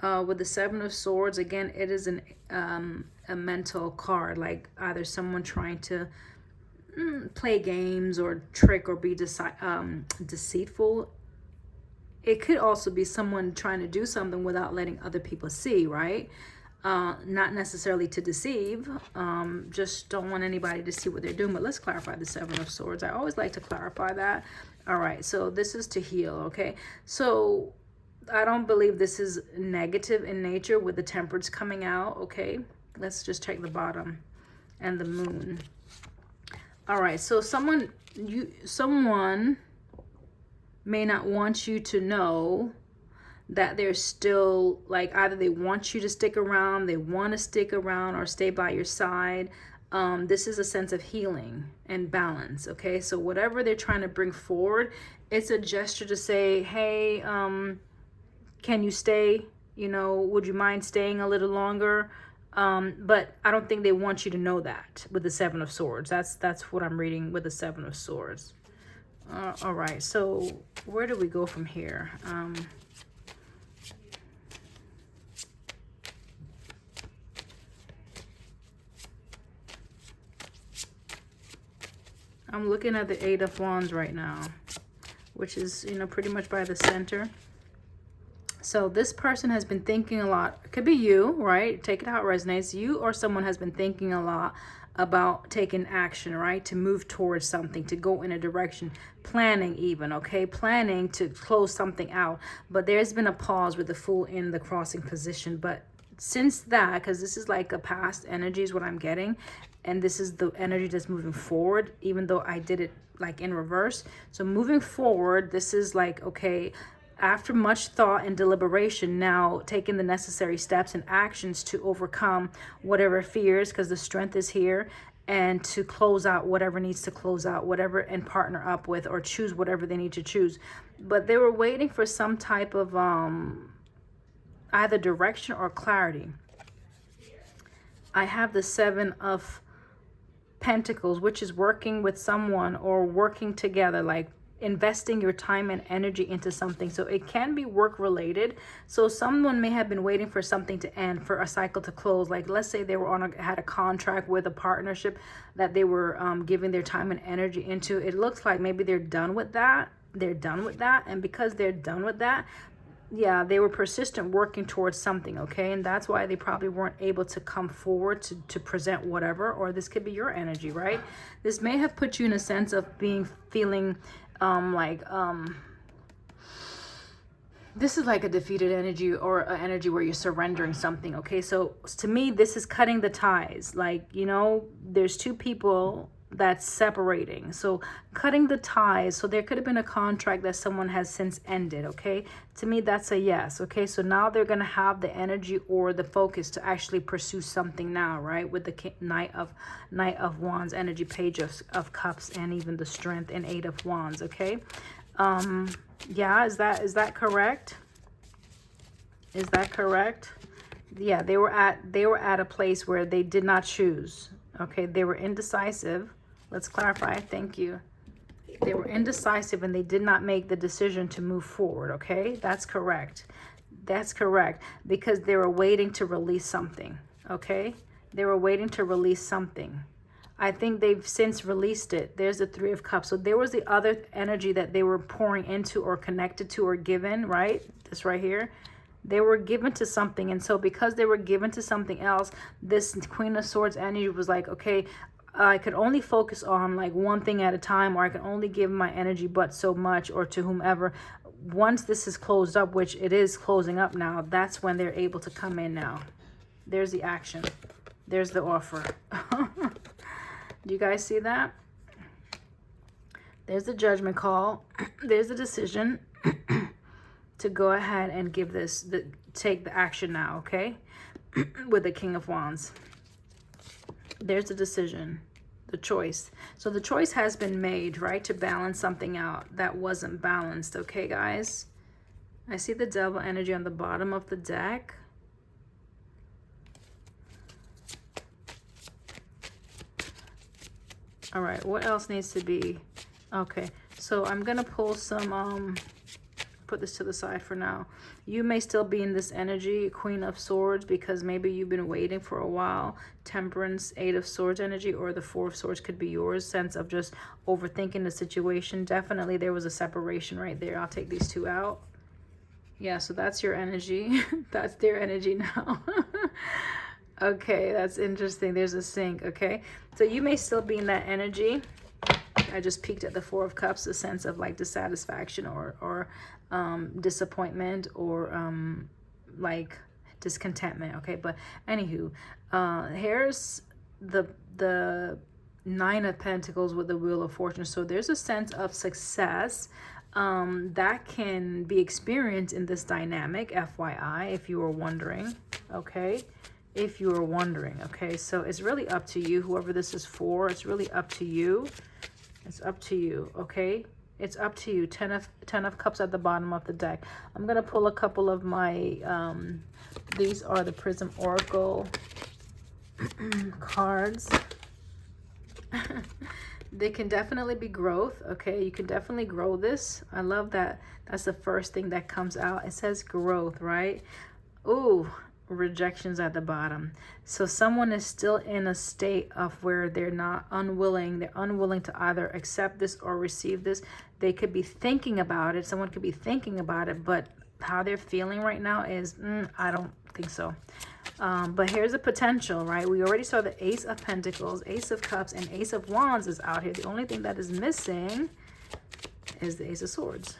With the Seven of Swords, again, it is a mental card, like either someone trying to play games or trick or be deceitful. It could also be someone trying to do something without letting other people see, right? Not necessarily to deceive, just don't want anybody to see what they're doing. But let's clarify the Seven of Swords. I always like to clarify that. All right, so this is to heal, okay? So I don't believe this is negative in nature with the Temperance coming out, okay? Let's just check the bottom and the Moon. All right, so someone may not want you to know that they're still, like, either they want you to stick around, they want to stick around or stay by your side. This is a sense of healing and balance, okay? So whatever they're trying to bring forward, it's a gesture to say, hey, can you stay? You know, would you mind staying a little longer? But I don't think they want you to know that with the Seven of Swords. That's what I'm reading with the Seven of Swords. All right, so where do we go from here? I'm looking at the Eight of Wands right now, which is, you know, pretty much by the center. So this person has been thinking a lot. It could be you, right? Take it how it resonates. You or someone has been thinking a lot about taking action, right? To move towards something, to go in a direction, planning even, okay? Planning to close something out. But there's been a pause with the Fool in the crossing position. But since that, because this is like a past energy is what I'm getting, and this is the energy that's moving forward, even though I did it like in reverse. So moving forward, this is like, okay, after much thought and deliberation, now taking the necessary steps and actions to overcome whatever fears, because the strength is here, and to close out whatever needs to close out, whatever, and partner up with or choose whatever they need to choose. But they were waiting for some type of either direction or clarity. I have the Seven of Pentacles, which is working with someone or working together, like investing your time and energy into something. So it can be work related. So someone may have been waiting for something to end, for a cycle to close. Like, let's say they were had a contract with a partnership that they were giving their time and energy into. It looks like maybe they're done with that. They're done with that. And because they're done with that, yeah, they were persistent working towards something, okay? And that's why they probably weren't able to come forward to present whatever. Or this could be your energy, right? This may have put you in a sense of feeling this is like a defeated energy, or an energy where you're surrendering something, okay? So to me, this is cutting the ties. Like, you know, there's two people that's separating, so cutting the ties. So there could have been a contract that someone has since ended, okay? To me, that's a yes, okay? So now they're gonna have the energy or the focus to actually pursue something now, right? With the Knight of Wands energy, Page of Cups, and even the Strength and Eight of Wands, okay? Yeah, is that correct? Is that correct? Yeah, they were at a place where they did not choose. Okay, they were indecisive. Let's clarify. Thank you. They were indecisive and they did not make the decision to move forward. Okay, that's correct. That's correct, because they were waiting to release something. Okay, they were waiting to release something. I think they've since released it. There's the Three of Cups. So there was the other energy that they were pouring into or connected to or given, right? This right here. They were given to something. And so because they were given to something else, this Queen of Swords energy was like, okay, I could only focus on like one thing at a time, or I can only give my energy but so much, or to whomever. Once this is closed up, which it is closing up now, that's when they're able to come in now. There's the action. There's the offer. Do you guys see that? There's the judgment call. There's the decision to go ahead and give this, take the action now, okay? With the King of Wands. There's the decision. the choice. So the choice has been made, right, to balance something out that wasn't balanced, okay, guys? I see the devil energy on the bottom of the deck. All right, what else needs to be? Okay, so I'm gonna pull some, put this to the side for now. You may still be in this energy, Queen of Swords, because maybe you've been waiting for a while. Temperance, Eight of Swords energy, or the Four of Swords could be yours. Sense of just overthinking the situation. Definitely there was a separation right there. I'll take these two out. Yeah, so that's your energy. That's their energy now. Okay, that's interesting. There's a sync, okay? So you may still be in that energy. I just peeked at the Four of Cups, a sense of like dissatisfaction or disappointment or like discontentment, okay? But anywho, here's the Nine of Pentacles with the Wheel of Fortune. So there's a sense of success that can be experienced in this dynamic, FYI, if you were wondering, okay? If you were wondering, okay? So it's really up to you, whoever this is for. It's really up to you. It's up to you, okay? It's up to you. Ten of Cups at the bottom of the deck. I'm going to pull a couple of my, these are the Prism Oracle cards. They can definitely be growth, okay? You can definitely grow this. I love that. That's the first thing that comes out. It says growth, right? Ooh, rejections at the bottom. So someone is still in a state of where they're unwilling to either accept this or receive this. They could be thinking about it. Someone could be thinking about it, but how they're feeling right now is, I don't think so. But here's a potential, right? We already saw the Ace of Pentacles, Ace of Cups, and Ace of Wands is out here. The only thing that is missing is the Ace of Swords.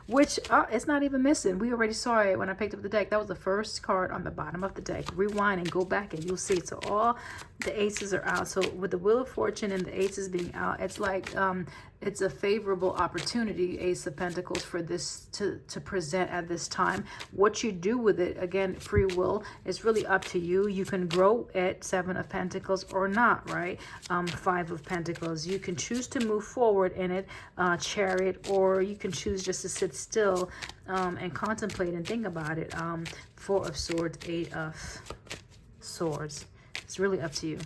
Which, it's not even missing. We already saw it when I picked up the deck. That was the first card on the bottom of the deck. Rewind and go back and you'll see it. So all the aces are out. So with the Wheel of Fortune and the aces being out, it's like it's a favorable opportunity, Ace of Pentacles, for this to present at this time. What you do with it, again, free will, is really up to you. You can grow at Seven of Pentacles or not, right? Five of Pentacles. You can choose to move forward in it, Chariot, or you can choose just to sit still and contemplate and think about it. Four of Swords, Eight of Swords. It's really up to you.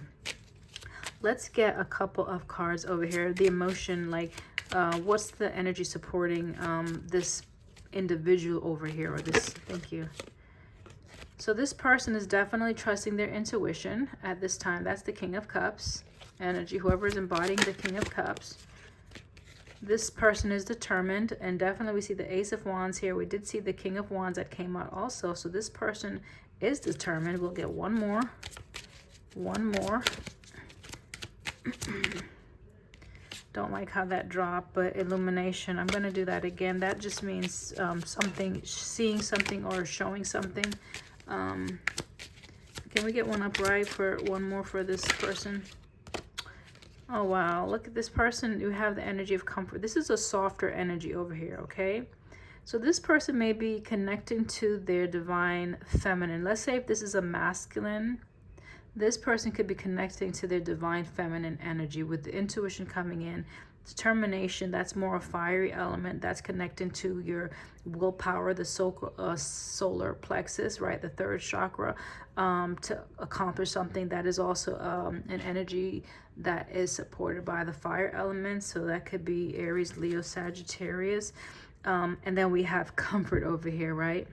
Let's get a couple of cards over here. The emotion, like what's the energy supporting this individual over here, or this, thank you. So this person is definitely trusting their intuition at this time. That's the King of Cups energy, whoever is embodying the King of Cups. This person is determined, and definitely we see the Ace of Wands here. We did see the King of Wands that came out also. So this person is determined. We'll get one more. One more. Don't like how that dropped, but illumination. I'm going to do that again. That just means something, seeing something or showing something. Can we get one upright for one more for this person? Oh, wow. Look at this person. You have the energy of comfort. This is a softer energy over here, okay? So this person may be connecting to their divine feminine. Let's say if this is a masculine, this person could be connecting to their divine feminine energy with the intuition coming in. Determination, that's more a fiery element. That's connecting to your willpower, the solar plexus, right? The third chakra, to accomplish something. That is also an energy that is supported by the fire element. So that could be Aries, Leo, Sagittarius. And then we have comfort over here, right?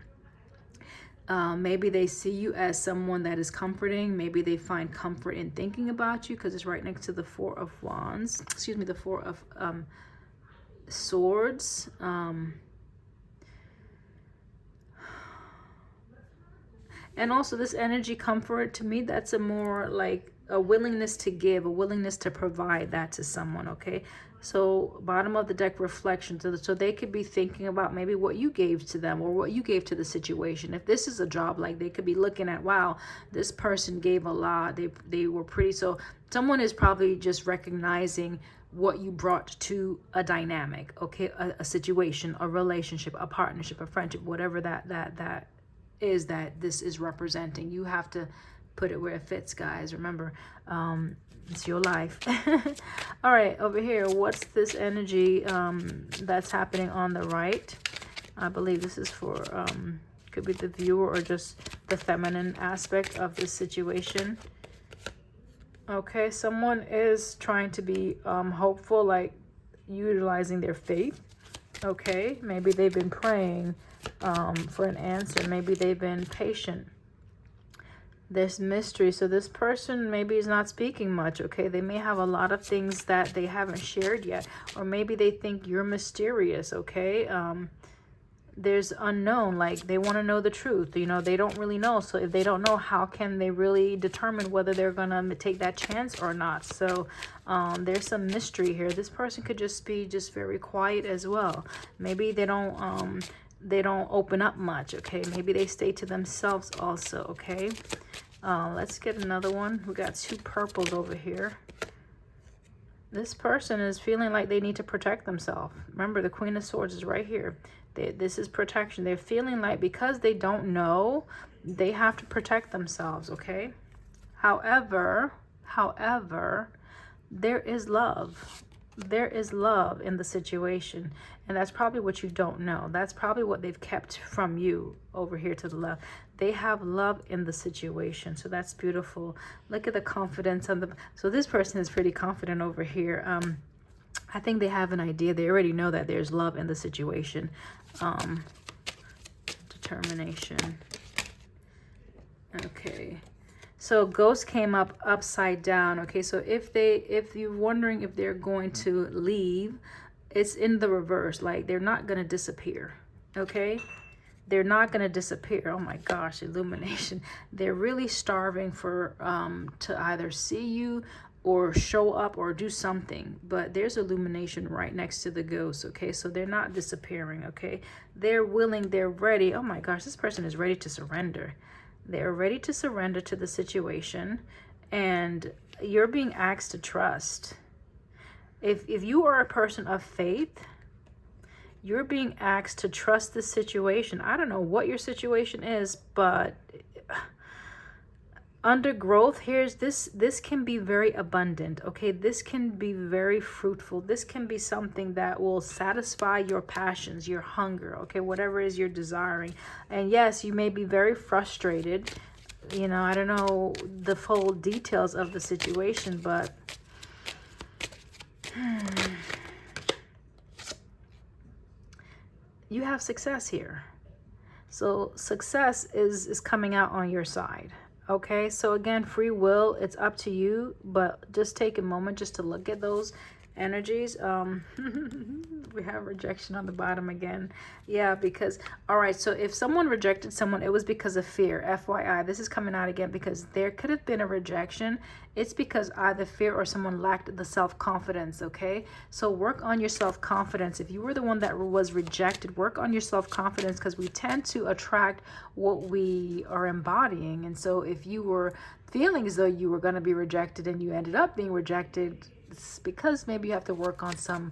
Maybe they see you as someone that is comforting. Maybe they find comfort in thinking about you because it's right next to the Four of Wands. Excuse me, the Four of Swords. And also this energy comfort, to me, that's a more like a willingness to give, a willingness to provide that to someone, okay? So bottom of the deck, reflection. So they could be thinking about maybe what you gave to them or what you gave to the situation. If this is a job, like they could be looking at, wow, this person gave a lot. They were pretty. So someone is probably just recognizing what you brought to a dynamic, okay? A situation, a relationship, a partnership, a friendship, whatever that is that this is representing. You have to put it where it fits, guys. Remember, it's your life. All right, over here, what's this energy that's happening on the right? I believe this is for, could be the viewer or just the feminine aspect of this situation. Okay, someone is trying to be hopeful, like utilizing their faith. Okay, maybe they've been praying for an answer. Maybe they've been patient. There's mystery. So this person maybe is not speaking much. Okay, they may have a lot of things that they haven't shared yet, or maybe they think you're mysterious. Okay, there's unknown, like they want to know the truth, you know, they don't really know. So if they don't know, how can they really determine whether they're gonna take that chance or not? So there's some mystery here. This person could just be just very quiet as well. Maybe they don't open up much. Okay, maybe they stay to themselves also. Okay, let's get another one. We got 2 purples over here. This person is feeling like they need to protect themselves. Remember, the Queen of Swords is right here. This is protection. They're feeling like because they don't know, they have to protect themselves, okay? However, there is love. There is love in the situation. And that's probably what you don't know. That's probably what they've kept from you over here to the left. They have love in the situation. So that's beautiful. Look at the confidence on the... So this person is pretty confident over here. I think they have an idea. They already know that there's love in the situation. Determination. Okay. So ghost came up upside down. Okay, so if you're wondering if they're going to leave, it's in the reverse. Like they're not going to disappear. Okay, they're not going to disappear. Oh my gosh, illumination. They're really starving for to either see you or show up or do something. But there's illumination right next to the ghost. Okay, so they're not disappearing. Okay, they're willing, they're ready. Oh my gosh, this person is ready to surrender. They're ready to surrender to the situation, and you're being asked to trust. If you are a person of faith, you're being asked to trust the situation. I don't know what your situation is, but under growth, here's this can be very abundant. Okay, this can be very fruitful. This can be something that will satisfy your passions, your hunger. Okay, whatever it is you're desiring. And yes, you may be very frustrated. You know, I don't know the full details of the situation, but you have success here. So success is coming out on your side. Okay, so again, free will, it's up to you, but just take a moment just to look at those energies. We have rejection on the bottom again. Yeah, because, all right, so if someone rejected someone, it was because of fear. FYI, this is coming out again because there could have been a rejection. It's because either fear or someone lacked the self-confidence. Okay, so work on your self-confidence. If you were the one that was rejected, work on your self-confidence, because we tend to attract what we are embodying. And so if you were feeling as though you were going to be rejected and you ended up being rejected, it's because maybe you have to work on some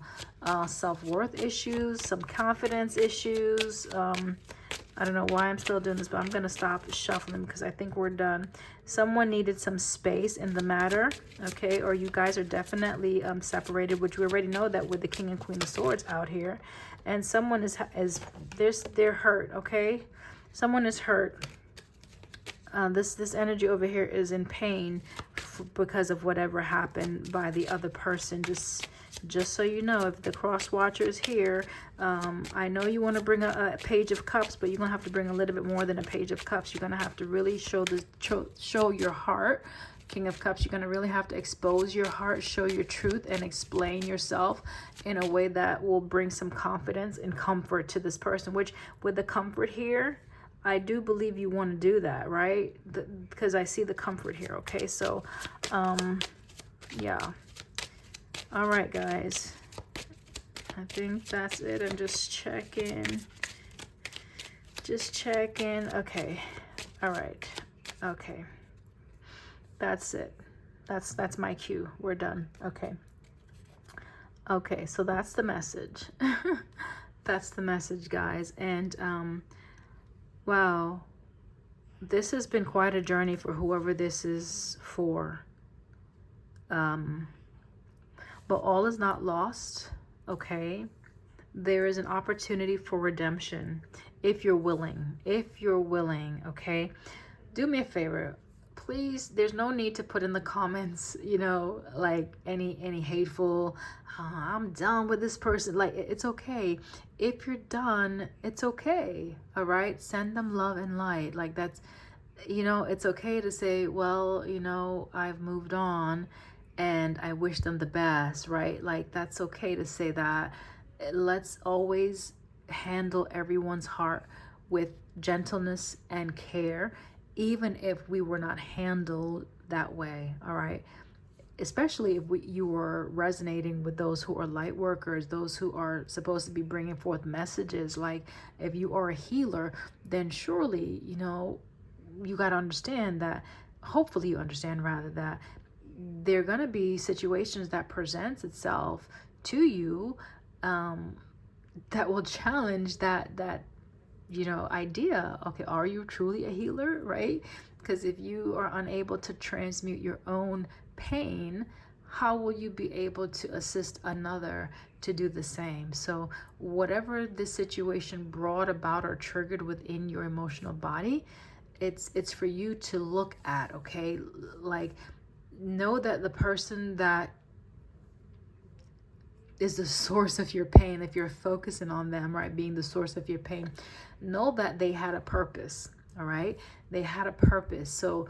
self-worth issues, some confidence issues. I don't know why I'm still doing this, but I'm going to stop shuffling because I think we're done. Someone needed some space in the matter, okay? Or you guys are definitely separated, which we already know that with the King and Queen of Swords out here. And someone they're hurt, okay? Someone is hurt. This energy over here is in pain because of whatever happened by the other person. Just so you know, if the cross watcher is here, I know you want to bring a page of cups, but you're gonna have to bring a little bit more than a page of cups. You're gonna have to really show your heart. King of Cups, you're gonna really have to expose your heart, show your truth, and explain yourself in a way that will bring some confidence and comfort to this person. Which, with the comfort here, I do believe you want to do that, right? Because I see the comfort here, okay? So, yeah. All right, guys. I think that's it. I'm just checking. Just checking. Okay. All right. Okay. That's it. That's my cue. We're done. Okay. Okay, so that's the message. That's the message, guys. And wow, this has been quite a journey for whoever this is for. But all is not lost, okay? There is an opportunity for redemption if you're willing. If you're willing, okay? Do me a favor. Please, there's no need to put in the comments, you know, like any hateful, I'm done with this person. Like, it's okay. If you're done, it's okay. All right? Send them love and light. Like, that's, you know, it's okay to say, well, you know, I've moved on and I wish them the best, right? Like, that's okay to say that. Let's always handle everyone's heart with gentleness and care, even if we were not handled that way, all right? Especially if you were resonating with those who are light workers, those who are supposed to be bringing forth messages. Like, if you are a healer, then surely, you know, you got to understand that, hopefully you understand rather, that there are going to be situations that presents itself to you that will challenge that you know, idea. Okay, are you truly a healer, right? Because if you are unable to transmute your own pain, how will you be able to assist another to do the same? So whatever this situation brought about or triggered within your emotional body, it's for you to look at, okay? Like, know that the person that is the source of your pain, if you're focusing on them, right, being the source of your pain, know that they had a purpose, all right? They had a purpose. So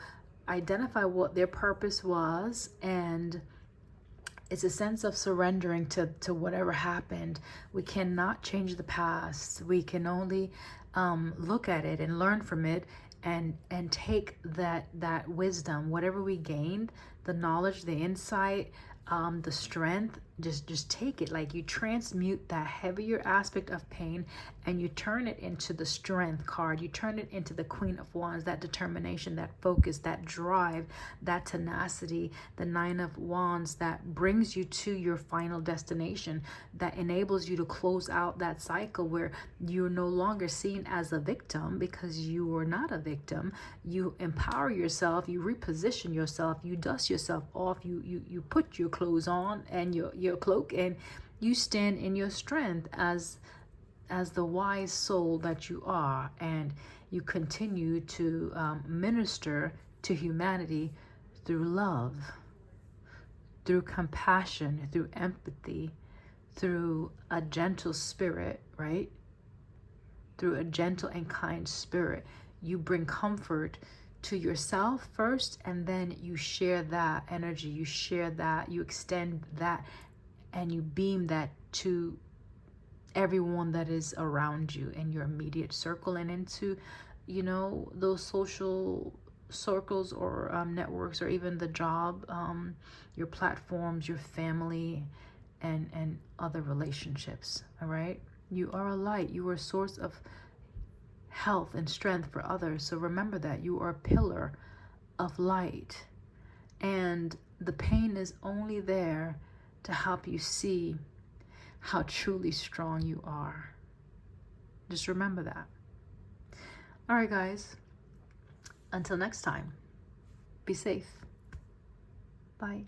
identify what their purpose was, and it's a sense of surrendering to whatever happened. We cannot change the past. We can only look at it and learn from it, and take that wisdom, whatever we gained, the knowledge, the insight, the strength, just take it. Like, you transmute that heavier aspect of pain and you turn it into the strength card. You turn it into the Queen of Wands, that determination, that focus, that drive, that tenacity, the Nine of Wands that brings you to your final destination, that enables you to close out that cycle where you're no longer seen as a victim, because you are not a victim. You empower yourself, you reposition yourself, you dust yourself off, you put your clothes on and your cloak, and you stand in your strength as the wise soul that you are, and you continue to minister to humanity through love, through compassion, through empathy, through a gentle spirit, right? Through a gentle and kind spirit. You bring comfort to yourself first, and then you share that energy, you share that, you extend that, and you beam that to everyone that is around you in your immediate circle, and into, you know, those social circles or networks, or even the job, your platforms, your family, and other relationships. All right, you are a light, you are a source of health and strength for others. So remember that you are a pillar of light, and the pain is only there to help you see how truly strong you are. Just remember that. All right, guys, until next time, be safe. Bye.